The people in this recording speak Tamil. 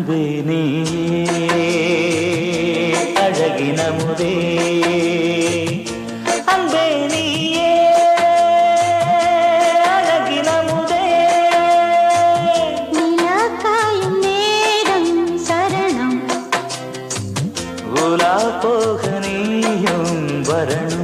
அன்பே நீயே அழகினமுதே அன்பே நீயே அழகினமுதே நிலக்காயும் நேரம் சரணம் உலா போக நீயும் வரணும்